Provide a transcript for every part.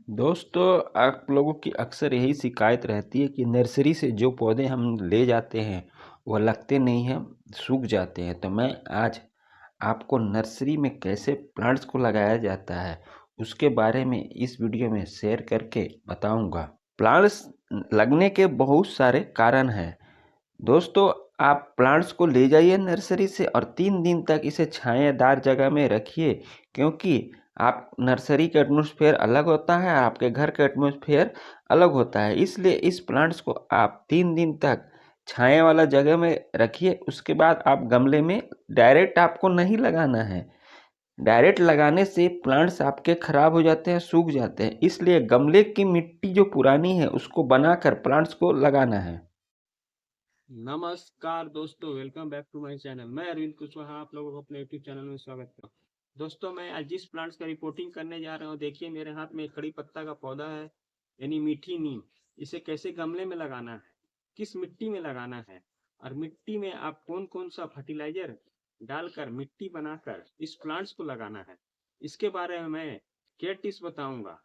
दोस्तों, आप लोगों की अक्सर यही शिकायत रहती है कि नर्सरी से जो पौधे हम ले जाते हैं वह लगते नहीं हैं, सूख जाते हैं। तो मैं आज आपको नर्सरी में कैसे प्लांट्स को लगाया जाता है उसके बारे में इस वीडियो में शेयर करके बताऊंगा। प्लांट्स लगने के बहुत सारे कारण हैं। दोस्तों, आप प्लांट्स को ले जाइए नर्सरी से और 3 दिन तक इसे छायादार जगह में रखिए, क्योंकि आप नर्सरी का एटमॉस्फेयर अलग होता है, आपके घर का एटमॉस्फेयर अलग होता है। इसलिए इस प्लांट्स को आप 3 दिन तक छाया वाला जगह में रखिए। उसके बाद आप गमले में डायरेक्ट आपको नहीं लगाना है। डायरेक्ट लगाने से प्लांट्स आपके खराब हो जाते हैं, सूख जाते हैं। इसलिए गमले की मिट्टी जो पुरानी है उसको बनाकर प्लांट्स को लगाना है। नमस्कार दोस्तों, welcome back to my channel. मैं अरविंद कुशवाहा आप लोगों को अपने यूट्यूब चैनल में स्वागत करता हूँ। दोस्तों, मैं आज जिस प्लांट्स का रिपोर्टिंग करने जा रहा हूँ, देखिए मेरे हाथ में एक कड़ी पत्ता का पौधा है, यानी मीठी नीम। इसे कैसे गमले में लगाना है, किस मिट्टी में लगाना है, और मिट्टी में आप कौन कौन सा फर्टिलाइजर डालकर मिट्टी बनाकर इस प्लांट्स को लगाना है, इसके बारे में मैं केयर टिप्स बताऊंगा।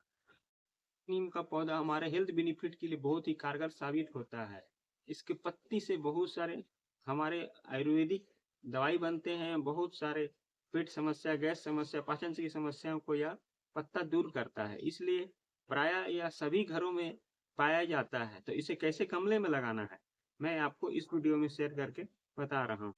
नीम का पौधा हमारे हेल्थ बेनिफिट के लिए बहुत ही कारगर साबित होता है। इसके पत्ती से बहुत सारे हमारे आयुर्वेदिक दवाई बनते हैं। बहुत सारे पेट समस्या, गैस समस्या, पाचन की समस्याओं को यह पत्ता दूर करता है। इसलिए प्रायः यह सभी घरों में पाया जाता है। तो इसे कैसे गमले में लगाना है, मैं आपको इस वीडियो में शेयर करके बता रहा हूँ।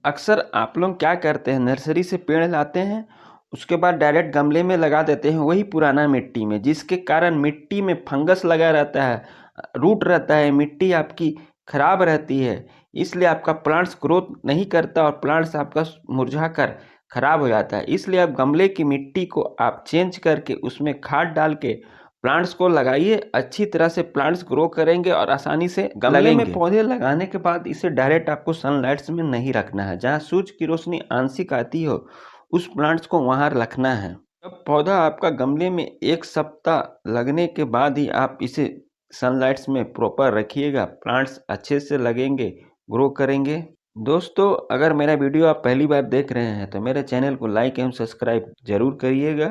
अक्सर आप लोग क्या करते हैं, नर्सरी से पेड़ लाते हैं, उसके बाद डायरेक्ट गमले में लगा देते हैं वही पुराना मिट्टी में, जिसके कारण मिट्टी में फंगस लगा रहता है, रूट रहता है, मिट्टी आपकी खराब रहती है। इसलिए आपका प्लांट्स ग्रोथ नहीं करता और प्लांट्स आपका मुरझा कर खराब हो जाता है। इसलिए आप गमले की मिट्टी को आप चेंज करके उसमें खाद डाल के प्लांट्स को लगाइए। अच्छी तरह से प्लांट्स ग्रो करेंगे और आसानी से गमले में पौधे लगाने के बाद इसे डायरेक्ट आपको सनलाइट्स में नहीं रखना है। जहाँ सूरज की रोशनी आंशिक आती हो उस प्लांट्स को वहाँ रखना है। जब पौधा आपका गमले में 1 सप्ताह लगने के बाद ही आप इसे सनलाइट्स में प्रॉपर रखिएगा, प्लांट्स अच्छे से लगेंगे, ग्रो करेंगे। दोस्तों, अगर मेरा वीडियो आप पहली बार देख रहे हैं तो मेरे चैनल को लाइक एवं सब्सक्राइब जरूर करिएगा।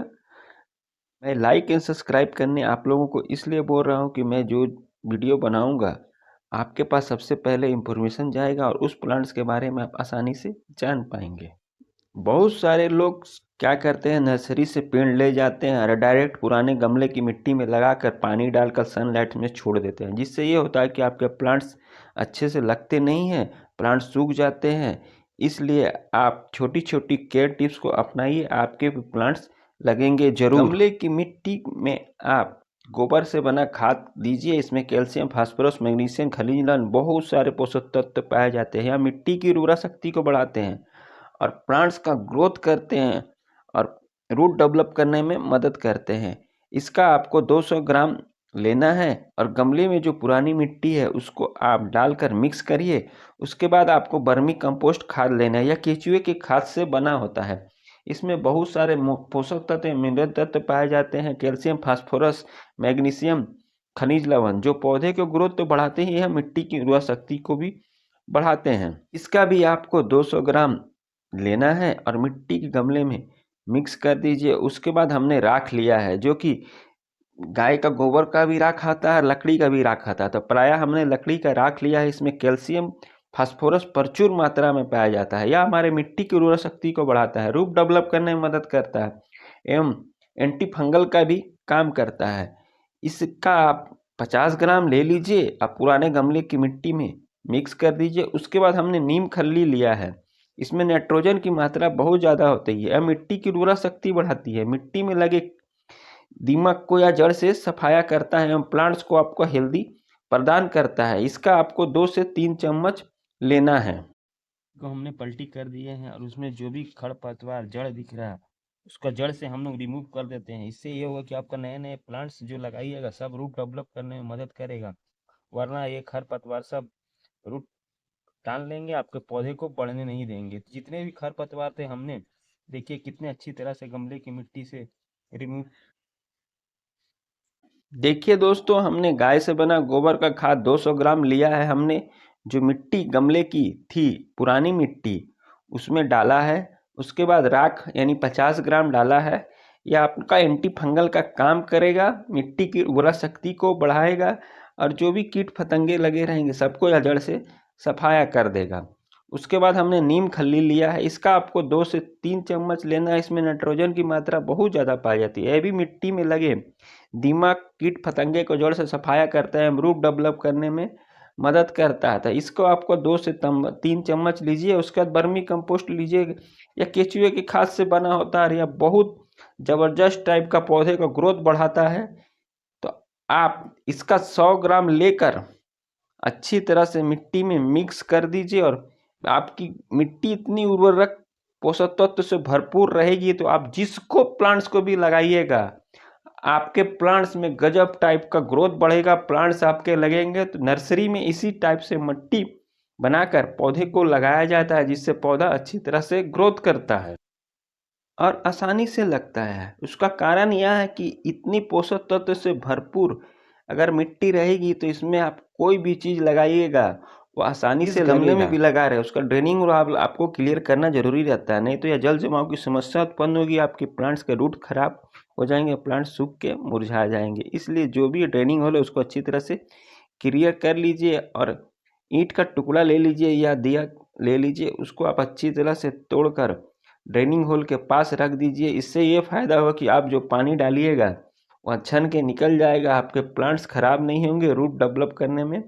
मैं लाइक एंड सब्सक्राइब करने आप लोगों को इसलिए बोल रहा हूँ कि मैं जो वीडियो बनाऊंगा आपके पास सबसे पहले इन्फॉर्मेशन जाएगा और उस प्लांट्स के बारे में आप आसानी से जान पाएंगे। बहुत सारे लोग क्या करते हैं, नर्सरी से पेड़ ले जाते हैं और डायरेक्ट पुराने गमले की मिट्टी में लगाकर पानी डालकर सनलाइट में छोड़ देते हैं, जिससे ये होता है कि आपके प्लांट्स अच्छे से लगते नहीं हैं, प्लांट्स सूख जाते हैं। इसलिए आप छोटी छोटी केयर टिप्स को अपनाइए, आपके प्लांट्स लगेंगे जरूर। गमले की मिट्टी में आप गोबर से बना खाद दीजिए। इसमें कैल्शियम, फास्फोरस, मैग्नीशियम, खनिज लवण, बहुत सारे पोषक तत्व पाए जाते हैं। यह मिट्टी की उर्वरा शक्ति को बढ़ाते हैं और प्लांट्स का ग्रोथ करते हैं और रूट डेवलप करने में मदद करते हैं। इसका आपको 200 ग्राम लेना है और गमले में जो पुरानी मिट्टी है उसको आप डालकर मिक्स करिए। उसके बाद आपको वर्मी कंपोस्ट खाद लेना है। यह केचुए की खाद से बना होता है। इसमें बहुत सारे पोषक तत्व, मिनरल तत्व पाए जाते हैं, कैल्शियम, फास्फोरस, मैग्नीशियम, खनिज लवण, जो पौधे के ग्रोथ तो बढ़ाते ही हैं, मिट्टी की उर्वरा शक्ति को भी बढ़ाते हैं। इसका भी आपको 200 ग्राम लेना है और मिट्टी के गमले में मिक्स कर दीजिए। उसके बाद हमने राख लिया है, जो कि गाय का गोबर का भी राख आता है, लकड़ी का भी राख आता है। तो प्रायः हमने लकड़ी का राख लिया है। इसमें कैल्शियम, फास्फोरस प्रचुर मात्रा में पाया जाता है। यह हमारे मिट्टी की उर्वरा शक्ति को बढ़ाता है, रूट डेवलप करने में मदद करता है एवं एंटी फंगल का भी काम करता है। इसका आप 50 ग्राम ले लीजिए, आप पुराने गमले की मिट्टी में मिक्स कर दीजिए। उसके बाद हमने नीम खल्ली लिया है। इसमें नाइट्रोजन की मात्रा बहुत ज़्यादा होती है। यह मिट्टी की उर्वरा शक्ति बढ़ाती है, मिट्टी में लगे दीमक को या जड़ से सफाया करता है एवं प्लांट्स को आपको हेल्दी प्रदान करता है। इसका आपको 2 से 3 चम्मच लेना है। को हमने पलटी कर दिए हैं और उसमें जो भी खरपतवार जड़ दिख रहा है उसका जड़ से हम लोग रिमूव कर देते हैं। इससे ये होगा कि आपका नए नए प्लांट्स जो लगाइएगा सब रूट डेवलप करने में मदद करेगा, वरना ये खरपतवार सब रूट टान लेंगे, आपके पौधे को बढ़ने नहीं देंगे। जितने भी खरपतवार थे हमने देखिए कितने अच्छी तरह से गमले की मिट्टी से रिमूव। देखिए दोस्तों, हमने गाय से बना गोबर का खाद 200 ग्राम लिया है। हमने जो मिट्टी गमले की थी, पुरानी मिट्टी, उसमें डाला है। उसके बाद राख यानी 50 ग्राम डाला है। यह आपका एंटी फंगल का काम करेगा, मिट्टी की उर्वरा शक्ति को बढ़ाएगा और जो भी कीट फतंगे लगे रहेंगे सबको यह जड़ से सफाया कर देगा। उसके बाद हमने नीम खल्ली लिया है, इसका आपको 2 से 3 चम्मच लेना है। इसमें नाइट्रोजन की मात्रा बहुत ज़्यादा पाई जाती है। यह भी मिट्टी में लगे दीमक कीट फतंगे को जड़ से सफाया करता है, रूट डेवलप करने में मदद करता है। तो इसको आपको 2 से 3 चम्मच लीजिए। उसके बाद वर्मी कंपोस्ट लीजिए, या केचुए की खाद से बना होता है, यह बहुत ज़बरदस्त टाइप का पौधे का ग्रोथ बढ़ाता है। तो आप इसका 100 ग्राम लेकर अच्छी तरह से मिट्टी में मिक्स कर दीजिए और आपकी मिट्टी इतनी उर्वरक पोषक तत्व से भरपूर रहेगी तो आप जिसको प्लांट्स को भी लगाइएगा आपके प्लांट्स में गजब टाइप का ग्रोथ बढ़ेगा। प्लांट्स आपके लगेंगे तो नर्सरी में इसी टाइप से मिट्टी बनाकर पौधे को लगाया जाता है, जिससे पौधा अच्छी तरह से ग्रोथ करता है और आसानी से लगता है। उसका कारण यह है कि इतनी पोषक तत्व से भरपूर अगर मिट्टी रहेगी तो इसमें आप कोई भी चीज़ लगाइएगा वो आसानी से गमले में भी लगा रहे, उसका ड्रेनिंग और आपको क्लियर करना जरूरी रहता है, नहीं तो यह जल जमाव की समस्या उत्पन्न होगी, आपके प्लांट्स के रूट खराब हो जाएंगे, प्लांट्स सूख के मुरझा जाएंगे। इसलिए जो भी ड्रेनिंग हो उसको अच्छी तरह से क्लियर कर लीजिए और ईंट का टुकड़ा ले लीजिए या दिया ले लीजिए, उसको आप अच्छी तरह से तोड़कर ड्रेनिंग होल के पास रख दीजिए। इससे ये फायदा होगा कि आप जो पानी डालिएगा वह छन के निकल जाएगा, आपके प्लांट्स खराब नहीं होंगे, रूट डेवलप करने में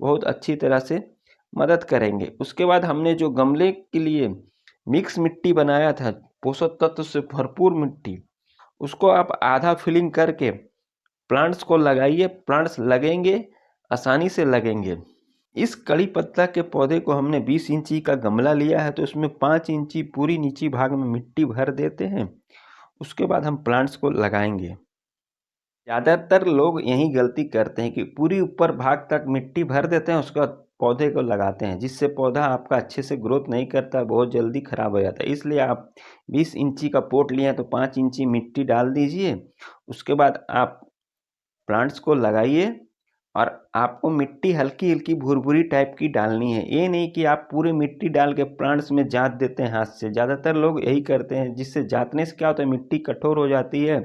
बहुत अच्छी तरह से मदद करेंगे। उसके बाद हमने जो गमले के लिए मिक्स मिट्टी बनाया था पोषक तत्व से भरपूर मिट्टी, उसको आप आधा फिलिंग करके प्लांट्स को लगाइए, प्लांट्स लगेंगे, आसानी से लगेंगे। इस कड़ी पत्ता के पौधे को हमने 20 इंची का गमला लिया है, तो उसमें 5 इंची पूरी नीची भाग में मिट्टी भर देते हैं। उसके बाद हम प्लांट्स को लगाएंगे। ज़्यादातर लोग यही गलती करते हैं कि पूरी ऊपर भाग तक मिट्टी भर देते हैं, उसके बाद पौधे को लगाते हैं, जिससे पौधा आपका अच्छे से ग्रोथ नहीं करता, बहुत जल्दी खराब हो जाता है। इसलिए आप 20 इंची का पोट लिए हैं तो 5 इंची मिट्टी डाल दीजिए। उसके बाद आप प्लांट्स को लगाइए और आपको मिट्टी हल्की हल्की भुरभुरी टाइप की डालनी है। ये नहीं कि आप पूरी मिट्टी डाल के प्लांट्स में जात देते हैं हाथ से, ज़्यादातर लोग यही करते हैं, जिससे जातने से क्या होता है मिट्टी कठोर हो जाती है,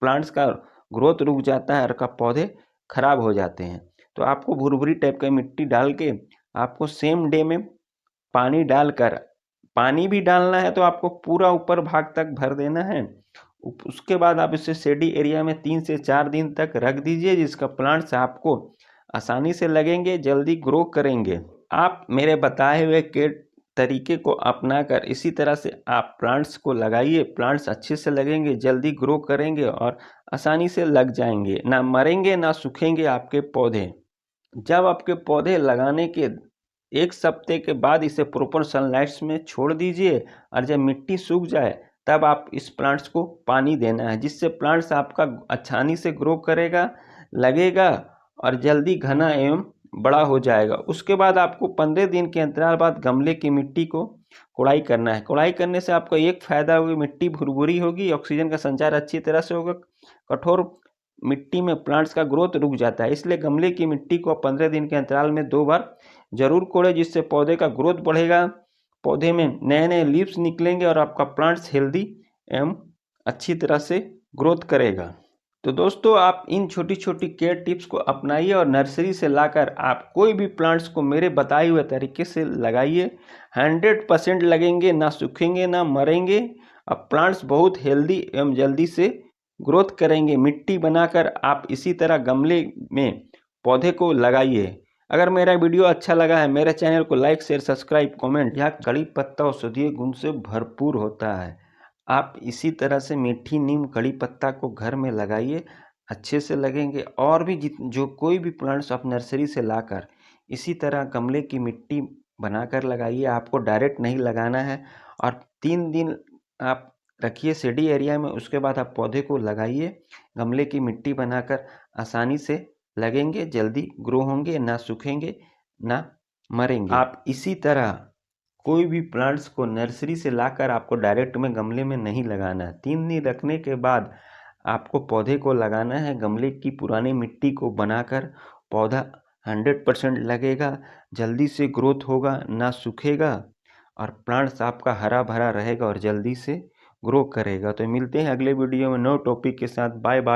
प्लांट्स का ग्रोथ रुक जाता है और का पौधे खराब हो जाते हैं। तो आपको भुरभुरी टाइप का मिट्टी डाल के आपको सेम डे में पानी डालकर, पानी भी डालना है तो आपको पूरा ऊपर भाग तक भर देना है। उसके बाद आप इसे शेडी एरिया में 3 से 4 दिन तक रख दीजिए, जिसका प्लांट्स आपको आसानी से लगेंगे, जल्दी ग्रो करेंगे। आप मेरे बताए हुए के तरीके को अपनाकर इसी तरह से आप प्लांट्स को लगाइए, प्लांट्स अच्छे से लगेंगे, जल्दी ग्रो करेंगे और आसानी से लग जाएंगे, ना मरेंगे ना सूखेंगे आपके पौधे। जब आपके पौधे लगाने के 1 सप्ते के बाद इसे प्रॉपर सनलाइट्स में छोड़ दीजिए और जब मिट्टी सूख जाए तब आप इस प्लांट्स को पानी देना है, जिससे प्लांट्स आपका आसानी से ग्रो करेगा, लगेगा और जल्दी घना एवं बड़ा हो जाएगा। उसके बाद आपको 15 दिन के अंतराल बाद गमले की मिट्टी को कोड़ाई करना है। कोड़ाई करने से आपको एक फायदा होगा, मिट्टी भुरभुरी होगी, ऑक्सीजन का संचार अच्छी तरह से होगा, कठोर मिट्टी में प्लांट्स का ग्रोथ रुक जाता है। इसलिए गमले की मिट्टी को 15 दिन के अंतराल में 2 बार जरूर कोड़े, जिससे पौधे का ग्रोथ बढ़ेगा, पौधे में नए नए लीव्स निकलेंगे और आपका प्लांट्स हेल्दी एवं अच्छी तरह से ग्रोथ करेगा। तो दोस्तों आप इन छोटी छोटी केयर टिप्स को अपनाइए और नर्सरी से लाकर आप कोई भी प्लांट्स को मेरे बताए हुए तरीके से लगाइए। 100% लगेंगे, ना सूखेंगे ना मरेंगे, अब प्लांट्स बहुत हेल्दी एवं जल्दी से ग्रोथ करेंगे। मिट्टी बनाकर आप इसी तरह गमले में पौधे को लगाइए। अगर मेरा वीडियो अच्छा लगा है मेरे चैनल को लाइक शेयर सब्सक्राइब कमेंट। यह कड़ी पत्ता औषधीय गुण से भरपूर होता है। आप इसी तरह से मीठी नीम कड़ी पत्ता को घर में लगाइए, अच्छे से लगेंगे। और भी जो कोई भी प्लांट्स आप नर्सरी से लाकर इसी तरह गमले की मिट्टी बनाकर लगाइए। आपको डायरेक्ट नहीं लगाना है और 3 दिन आप रखिए शेडी एरिया में, उसके बाद आप पौधे को लगाइए। गमले की मिट्टी बनाकर आसानी से लगेंगे, जल्दी ग्रो होंगे, ना सूखेंगे ना मरेंगे। आप इसी तरह कोई भी प्लांट्स को नर्सरी से लाकर आपको डायरेक्ट में गमले में नहीं लगाना है। 3 दिन रखने के बाद आपको पौधे को लगाना है। गमले की पुरानी मिट्टी को बनाकर पौधा 100% लगेगा, जल्दी से ग्रोथ होगा, ना सूखेगा और प्लांट्स आपका हरा भरा रहेगा और जल्दी से ग्रो करेगा। तो मिलते हैं अगले वीडियो में नए टॉपिक के साथ। Bye bye.